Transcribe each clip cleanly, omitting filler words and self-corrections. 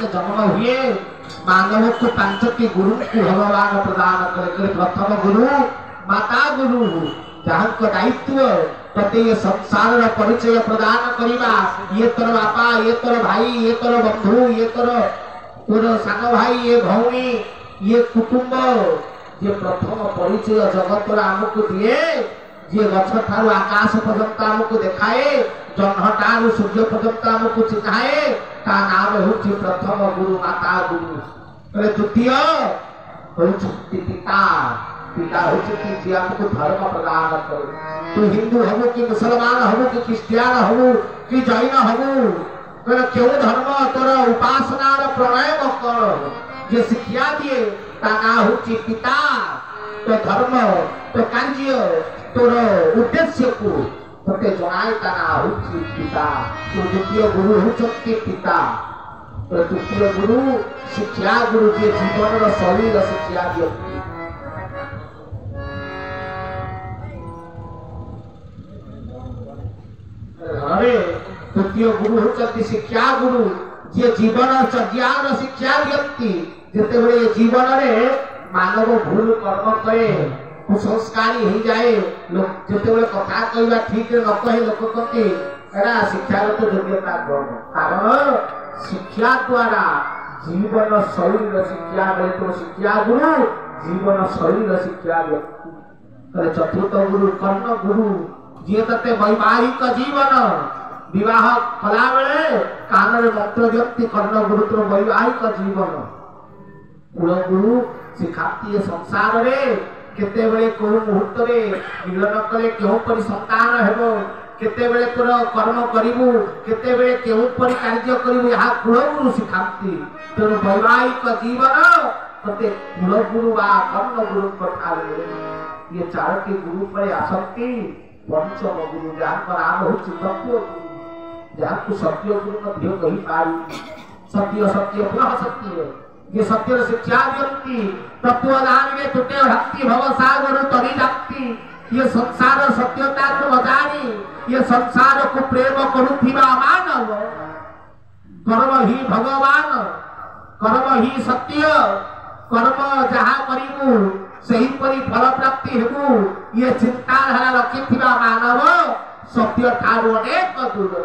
के जन्म हुए मानव को पांचटी गुरु को भगवान प्रदान करे। प्रथम गुरु माता गुरु जहाँ को दायित्व तते ये संसार परिचय प्रदान करिबा। ये तोर बापा, ये तोर भाई, ये तोर बंधु, ये तोर सान भाई, ये भौणी, ये कुटुंब, ये प्रथम परिचय जगत आमको दिए। जे गछ ठारू आकाश पर्यंत आमको देखाए, जह्न ठारू सूर्य पर्यंत आमको चिन्हाए, ता नाम होची प्रथम गुरु माता गुरु। द्वितीय होची पिता। पिता होची जे आमको धर्म प्रदान करे। तू हिंदू हबो कि मुसलमान हबो कि क्रिश्चियन हबो कि जैन हबो, क्यों धर्म तोर उपासना प्रणय कर जे शिक्षा दिए ता ना होची पिता। तो धर्म तो कार्य तोर उद्देश्य को तोते जनाए ता ना होची पिता। तो द्वितीय गुरु होचंती पिता। तो तृतीय गुरु शिक्षा गुरु जे जीवन शैली शिक्षा दियती। तृतीय गुरु होचंती शिक्षा गुरु जे जीवन चर्यार शिक्षा दियती। जेतेबेले जीवन रे मानव भूल कर्म करे, कुसंस्कारी हो जाए, जेतेबेले कथा कहवा ठीक न कहे लोक कहते एरा शिक्षागत योग्यता कम। कारण शिक्षा द्वारा जीवन शैली शिक्षा मिले। तो शिक्षा गुरु जीवन शैली शिक्षा व्यक्ति। चतुर्थ गुरु कर्ण गुरु जे तते वैवाहिक जीवन विवाह कला बेले कान मंत्र व्यक्ति कर्ण गुरु तो वैवाहिक जीवन। कुल गुरु शिखाती संसार रे केते बेले को मुहूर्त रे मिलन कले केउ परि संतान हेबो, केते बेले तोर कर्म करिवु, केते बेले केउ परि कार्य करिवु, यहा कुल गुरु शिखाती। तो वैवाहिक जीवन तते कुल गुरु बा कर्ण गुरु पठावे। ये चारटी गुरु पर आसक्ति। पंचम गुरु जहाँ नाम होची तत्व गुरु, जहाँ को सत्य गुरु मध्य कही पारी। सत्य सत्य पुनः सत्य ये सत्य शिक्षा व्यक्ति। तत्वदान में टूटे भक्ति भव सागर तरी जाती। ये संसार सत्यता को न जानी, ये संसार को प्रेम करुथिबा मानव। कर्म ही भगवान, कर्म ही सत्य। कर्म जहाँ करिबु सही परि फल प्राप्ति हेबु। ये चिंताधारा रखिथिबा मानव सत्य ठारू अनेक दूर।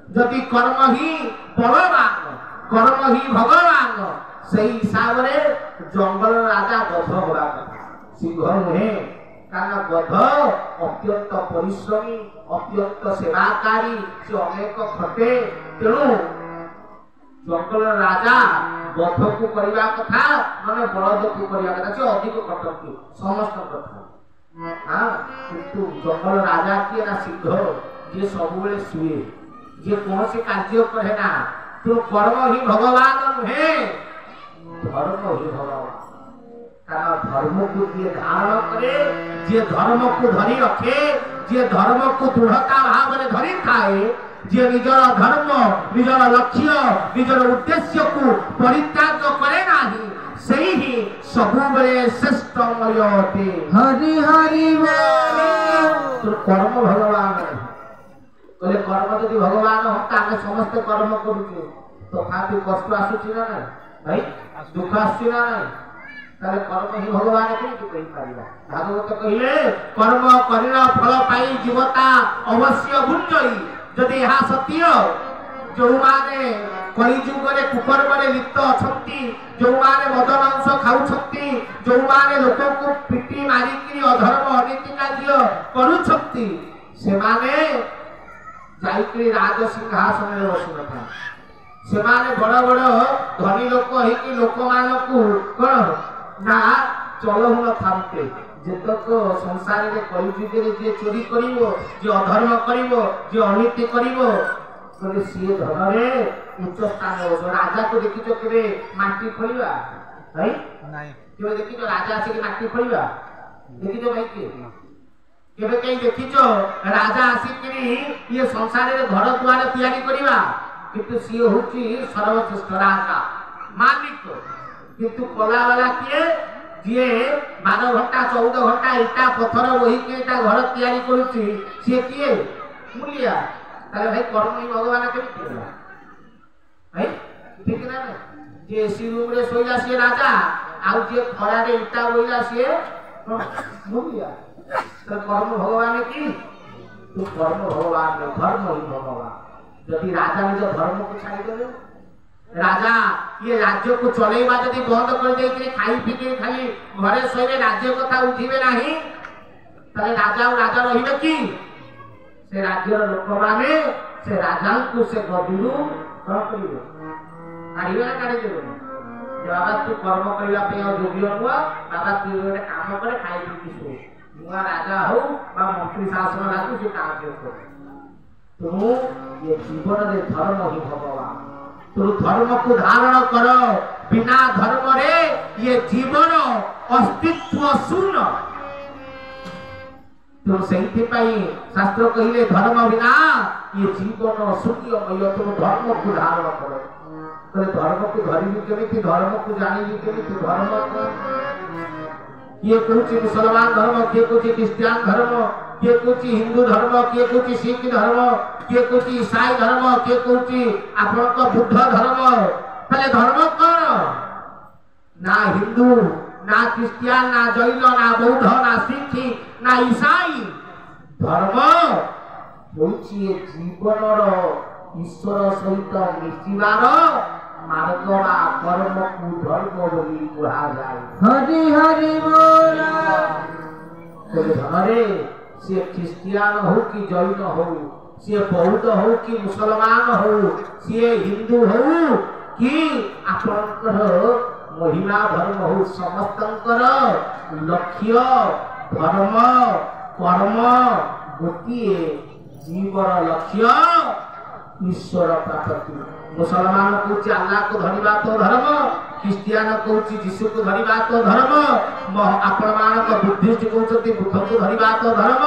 जदि कर्म ही बलवान, कर्म ही भगवान, सही हिसाब रे जंगल राजा गध होगा सिंह नुहे। कारण गध अत्यंत परिश्रमी, अत्यंत सेवाकारी, से अनेक खटे। तेणु जंगल राजा गध को करवा कथा माने बलद को करवा कथा से अधिक खटती समस्त कथा। हां किंतु जंगल राजा की ना सिंह जे सब बेले सुए, जे कौन से कार्य करे ना। तो कर्म ही भगवान नुहे, धर्म ही भगवान। कारण धर्म को जे धारण करे, जे धर्म को धरी रखे, जे धर्म को दृढ़ता भाव में धरी थाए, जे निजर धर्म, निजर लक्ष्य, निजर उद्देश्य को परित्याग करे नाही, सही ही सबुबले श्रेष्ठमय होते। हरि हरि तो कर्म भगवान कहले कर्म यदि भगवान होता आमे समस्त कर्म करूचे तो खाती कष्ट आसुची ना नहीं भाई, दुख आसुची ना नहीं, ताले कर्म ही भगवान केमि कहि पारिबा। भागवत कहिले कर्म करिना फल पाई जीवता अवश्य भुंजई। जदि यहा सत्य जो माने कई जुगरे कुकर्म रे लिप्त अछंती, जो माने मद मांस खाउछंती, जो माने लोक को पिटी मारी कि अधर्म अनीति कार्य करूछंती, से माने जाइकरी राज सिंहासन रे बसुना था। से माने बड़ बड़ धनी लोक हे कि लोक मानकू कोन ना चलो न थामते। जेतक संसार रे कई जुगरे जे चोरी करिवो, जे अधर्म करिवो, जे अनीति करिवो, तो सी धन रे उच्च स्थान हो। राजा को देखिछो केबे माटी खोलिबा भाई नाही, केबे देखिछो राजा आसी के माटी खोलिबा देखिछो भाई के केबे कहीं देखिछो राजा आसी के ये संसार रे घर द्वार तैयारी करिबा। किंतु सी होची सर्वश्रेष्ठ राजा मालिक। किंतु कला वाला किए जे 12 घंटा 14 घंटा इटा पत्थर वही के इटा घर तैयारी करूची, सी किए मूलिया। ताले भाई कर्म ही भगवान के भाई ठीक ना नहीं। जे एसी रूम रे सोइला से राजा आउ जे खरा रे इटा बोइला से मुलिया तो कर्म भगवान की तू कर्म भगवान ने धर्म ही भगवान यदि राजा निज धर्म को छाड़ी देबे राजा ये राज्य को चलेबा यदि बंद कर दे कि खाई पी के खाली घरे सोइबे राज्य कथा उठिबे नाही तले राजा और राजा रहिबे की से राज्यर लोक माने से राजा को से गदिरु कौन करिवे काढिबे ना काढि देबे बाबा तू कर्म करिया पे योग्य हुआ बाबा तू एक काम करे खाई पी के सो नुआ राजा हो बा मंत्री शासन राजू से कार्य कर तू ये जीवन रे धर्म ही भगवान तू धर्म को धारण कर बिना धर्म रे ये जीवन अस्तित्व शून्य तो सही शास्त्र कहले धर्म बिना ये जीवन शून्यमय तुम धर्म को धारण करो तो धर्म को धरिबी केमिति धर्म को जानिबी केमिति धर्म किए कहूँ मुसलमान धर्म किए कहूँ क्रिश्चियन धर्म किए कहूँ हिंदू धर्म किए कहूँ सिख धर्म किए कहूँ ईसाई धर्म किए कहूँ आपन बुद्ध धर्म ताले धर्म कौन ना हिंदू ना क्रिश्चियन ना जैन ना बौद्ध ना सिख ना ईसाई धर्म होची जीवन ईश्वर सहित मिशिबार मार्ग बा कर्म को धर्म बोली कहा जाए हरि हरि बोल धर्मरे से क्रिश्चियन हो कि जैन हो से बौद्ध हो कि मुसलमान हो से हिंदू हो कि आपनकर महिला धर्म हो समस्तंकर लक्ष्य धर्म कर्म गोटिए जीवन लक्ष्य ईश्वर प्राप्ति मुसलमान कहूँ अल्लाह को धरिबा तो धर्म क्रिश्चियन कहूँ जीशु को धरिबा तो धर्म आपण मानक बुद्धिस्ट कहते बुद्ध को धरिबा तो धर्म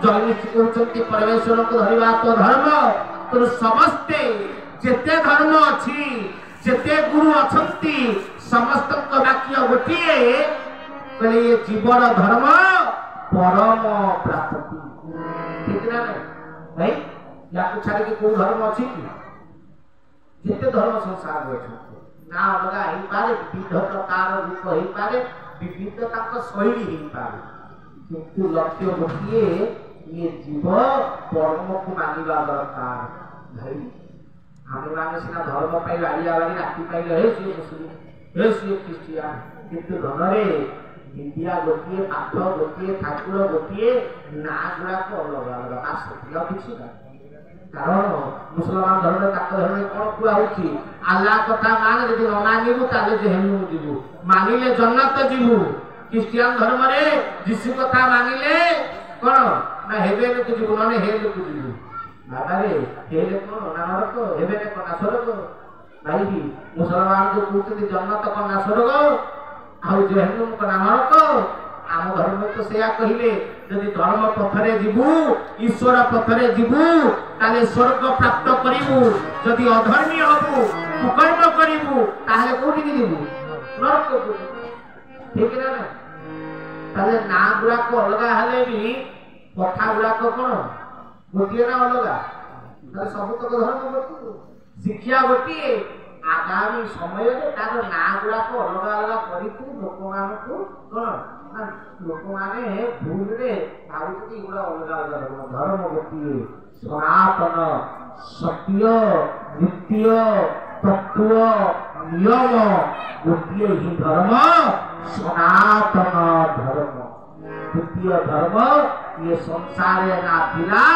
जैनिस्ट कहते परमेश्वर को धरिबा तो धर्म तो समस्ते जेते धर्म अच्छी जेते गुरु अछंती समस्त वाक्य गोटिए कहले ये जीवन धर्म परम प्राप्ति ठीक ना नहीं या को छाड़ी के कोई धर्म अच्छी की जिते धर्म संसार में ना अलगा ही पारे विविध प्रकार रूप ही पारे विविध ताक शैली ही पारे किंतु लक्ष्य गोटिए ये जीव कर्म को मानिबा दरकार भाई हमें माने सिना धर्म पाई बाड़िया बाड़ी राति पाई हे से मुस्लिम हे से क्रिश्चियन किंतु धर्मरे विद्या गोटिए पाठ गोटिए ठाकुर गोटिए ना गुड़ा को अलग अलग आसक्ति किछि ना कारण मुसलमान धर्म धर्म कौन कुआ होची अल्लाह कथा मान यदि न मानिबु ताले जेहनु जीवु मानिले जन्नत जीवु क्रिश्चियन धर्म रे यीशु कथा मानिले कोन ना हेबे न को जीवु न हेले को जीवु बाबा रे हेले कोन ना नरक हेबे न कोन स्वर्ग भाई मुसलमान जो कहते जन्नत कोन स्वर्ग आउ जेहनु कोन नरक आम धर्म तो सेया कहिले यदि धर्म पथरे जीवु ईश्वर पथरे जीवु ताले स्वर्ग प्राप्त करिवु यदि अधर्मी हबु कुकर्म करिवु ताले कोठी की जीवु नरक को ठीक ना ना ताले ना गुरा को अलगा हले भी कथा गुरा को कोन गोटिए ना अलगा ताले सब तक धर्म गोटी शिक्षा गोटी आगामी समय रे तार ना गुरा को अलगा अलगा करितु लोक मान को कोन लोक माने भूल रे भावुती गुड़ा अलगा अलगा धर्म गोटिए सनातन सत्य नित्य तत्व नियम गोटिए ही धर्म सनातन धर्म द्वितीय धर्म ये संसार ना थिला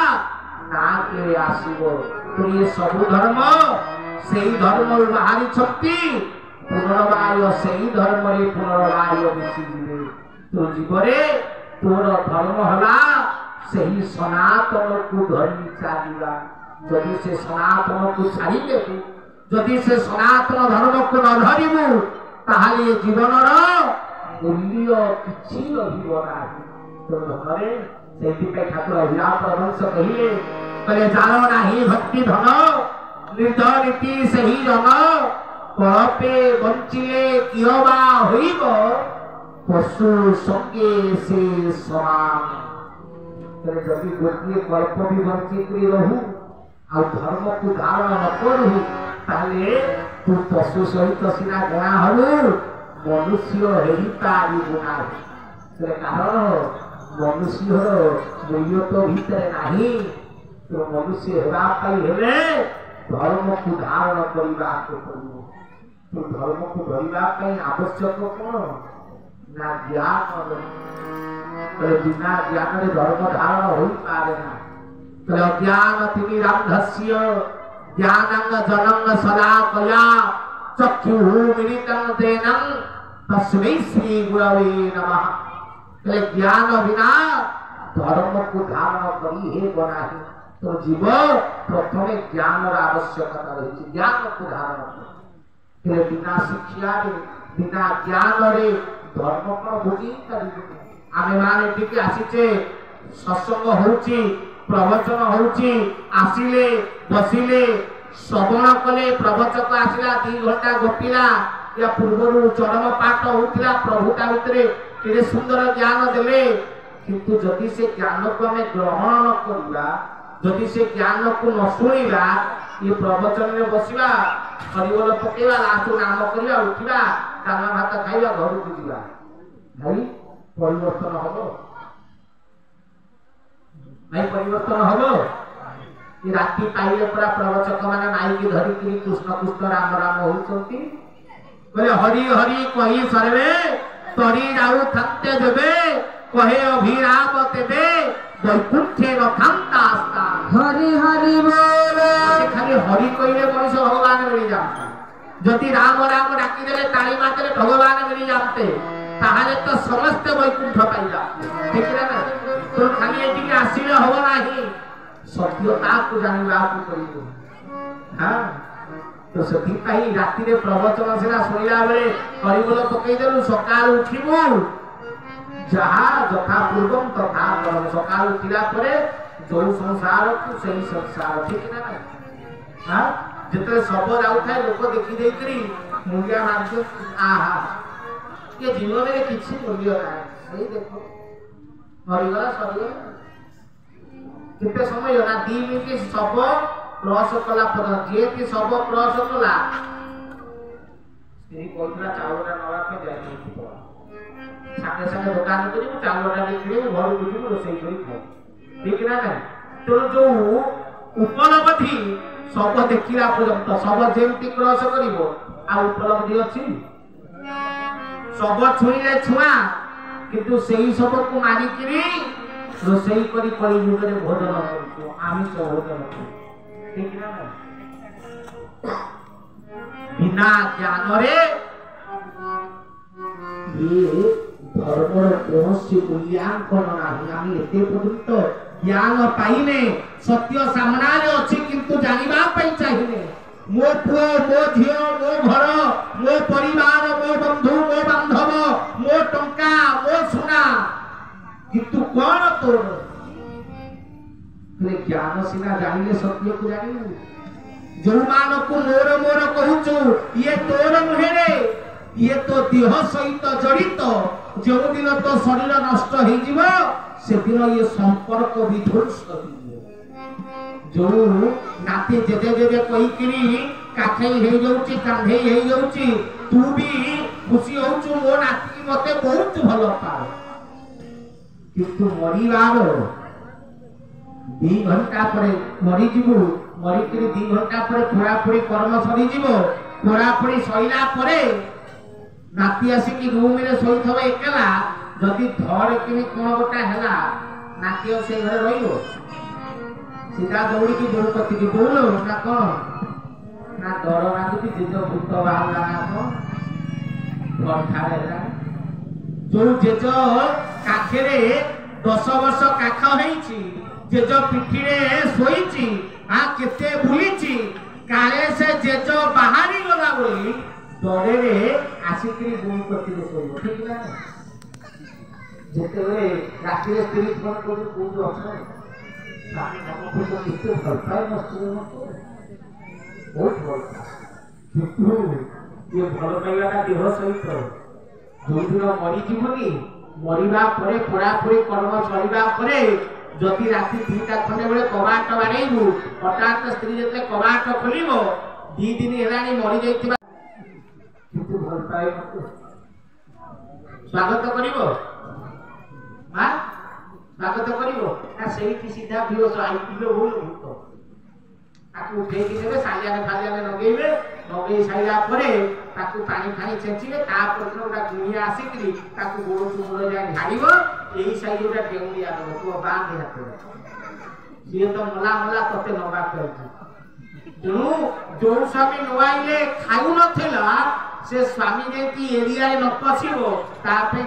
ना के आसीबो तो ये सब धर्म सेही धर्म बाहरी छक्ति पुनर्वाय सेही धर्म रे पुनर्वाय मिसिबे तो जीवरे तोर धर्म हला सही सनातन को धरी चलिबा जदि से सनातन को छाड़ी देबु जदि से सनातन धर्म को न धरिबु ताहाले जीवन रो मूल्य किछि रहिबो नाही तो घरे सेति पे ठाकुर अभिलाप प्रवंश कहिए कले जानो नाही भक्ति धन निर्धरिति सही जन कपे बंचिले कियबा होइबो पशु संगे से समान जदि गोटे कल्प भी बंचित रहू आ धर्म को धारण न करू ताले तू पशु सहित सीना गणा हलु मनुष्य हेई पारिबु नाही से कारण मनुष्य मूल्य तो भीतर नाही तो मनुष्य हेबा पाई हेले धर्म को धारण करबा को पड़िबो तो धर्म को धरिबा पाई आवश्यक कोन ना ज्ञान तो बिना ज्ञान रे धर्म धारण होई पारे ना तो ज्ञान तिमिरांधस्य ज्ञानंग जनंग सदा कया चक्षु मिलितं तेनं तस्मै श्री गुरवे नमः तो ज्ञान बिना धर्म को धारण करी हे बनाही तो जीव प्रथम ज्ञान आवश्यकता रही ज्ञान को धारण कर बिना शिक्षा रे बिना ज्ञान रे धर्म को बुझी आमे माने टिके आसीचे सत्संग होउची प्रवचन होउची आसिले बसिले श्रवण कले प्रवचक आसिला 2 घंटा गोपिला या पूर्वरु चरम पाठ होउतिला प्रभुता भितरे केरे सुंदर ज्ञान देले किंतु जदि से ज्ञान को हमें ग्रहण न करबा जदि से ज्ञान को न सुनिबा ये प्रवचन रे बसिबा हरिबोल पकेबा लास्ट नाम करबा उठिबा दाना भात खाइबा घर को जिबा भाई परिवर्तन हबो भाई परिवर्तन हबो ये राति पाइले पूरा प्रवचक माने माइक धरि कि कृष्ण कृष्ण राम राम होउछंती बोले हरि हरि कहि सरवे तरी जाऊ थत्ते देबे कहे अभिराम तेबे वैकुंठे रथंता स्थान हरि हरि बोले खाली हरि कहिले मनुष्य भगवान मिल जाता जदि राम राम डाकी देले ताली मारले भगवान मिल जाते ताहले तो समस्त वैकुंठ पाई जाते ठीक है ना तो खाली एटी आसीले हो नाही सत्यता को जानिबा को करियो हां तो सती पाई राति रे प्रवचन सेना सुनिला बेले हरिबोल पकई देलु सकाळ उठिबो जहा जथा पूर्वम तथा परम सकाळ उठिला परे जो संसार को सही संसार ठीक ना हां जते सब जाउ थाए लोक देखि देई करी मुंडिया मारजो आहा के जीवन रे किछि मूल्य नाही सही देखो मरिगला सरिगला कितने समय ना 2 मिनिट सब क्रॉस कला पर जे कि सब क्रॉस कला स्त्री कोइला चावलरा नवा के जाई थी साथे साथे दुकान करी चावलरा देखिले घर बुझी रोसई करी खाओ ठीक ना नहीं तो जो उपलब्धि सब देखिला पर्यंत सब जेमती क्रॉस करिवो आ उपलब्धि अछि सब छुईले छुआ किंतु सेही सब को मारी किरी रोसई करी करी जुगरे भोजन करतो आमिष भोजन ठीक ना बिना ज्ञान रे ये धर्मर कोनसी मूल्यांकन नाही आमी एते पर्यंत ज्ञान पाइने सत्य सामना रे अछि किंतु जानिबा पई चाहिने मो पुओ मो झियो मो घर मो परिवार मो बंधु मो बांधव मो टंका मो सोना किंतु कौन तोर ज्ञान सीना जानिले सत्य को जानिले जो मान को मोर मोर कहूचु ये तोर नुहे रे ये तो देह सहित जड़ित जो दिन तो शरीर नष्ट हो जीवो से दिन ये संपर्क विध्वंस हो जो नाती जेजे जेजे कहि किरी काखई हे जाउची कांधे हे जाउची तू भी खुशी होउचु मो नाती मते बहुत भलो पाए किंतु मरिबार 2 घंटा पर मरी जीवु मरी किरी 2 घंटा पर पूरा पूरी कर्म सरी जीवो पूरा पूरी सइला परे नाती आसी की रूम रे सोई थबे एकला जदी धर किनी कोन गोटा हैला नाती से घरे रहियो सीधा दौड़ी की बोल पति की बोलो ना कौन ना डर लागुती जेजो भूत बाहला ना को घर ठाड़ेला जो जेजो काखेरे 10 वर्ष काख हेची जेजो पिठीरे सोईची आ केते बुलीची काले से जेजो बाहरी गला बोली डरे रे आसिकरी बोल पति रे सोईबो ठीक ना जेते राती रे स्त्री फोन कर कोन अछि सामने हमको तो कितने भरता है मस्तूर को बहुत भरता किंतु ये भल पाइला का देह सहित जो दिन मरी जीवनी मरिबा परे पूरा पूरी कर्म सरिबा परे जति राति 2टा खंडे बेले कबाट बाड़ेबु हठात स्त्री जते कबाट खोलिबो 2 दिन हेलानी मरी जाइथिबा कितु भल पाए मते स्वागत करिवो हां स्वागत करिवो ना सेही सीधा बियोस आइतिलो होल भूत ताकू उठे कि देबे सालिया लगेइबे लगेइ साइला परे ताकू पानी खानी छेचिबे ता परदिन ओटा गुनिया आसीकरी ताकू गोड़ टुमुड़ जाय झाड़ीबो एही साइज ओटा डेउलिया दबो तो बांधे हाथ ये तो मला तते नबा करछि तेणु जो स्वामी नुआइले खाऊ नथिला से स्वामी जेती एरिया न पसिबो ता पे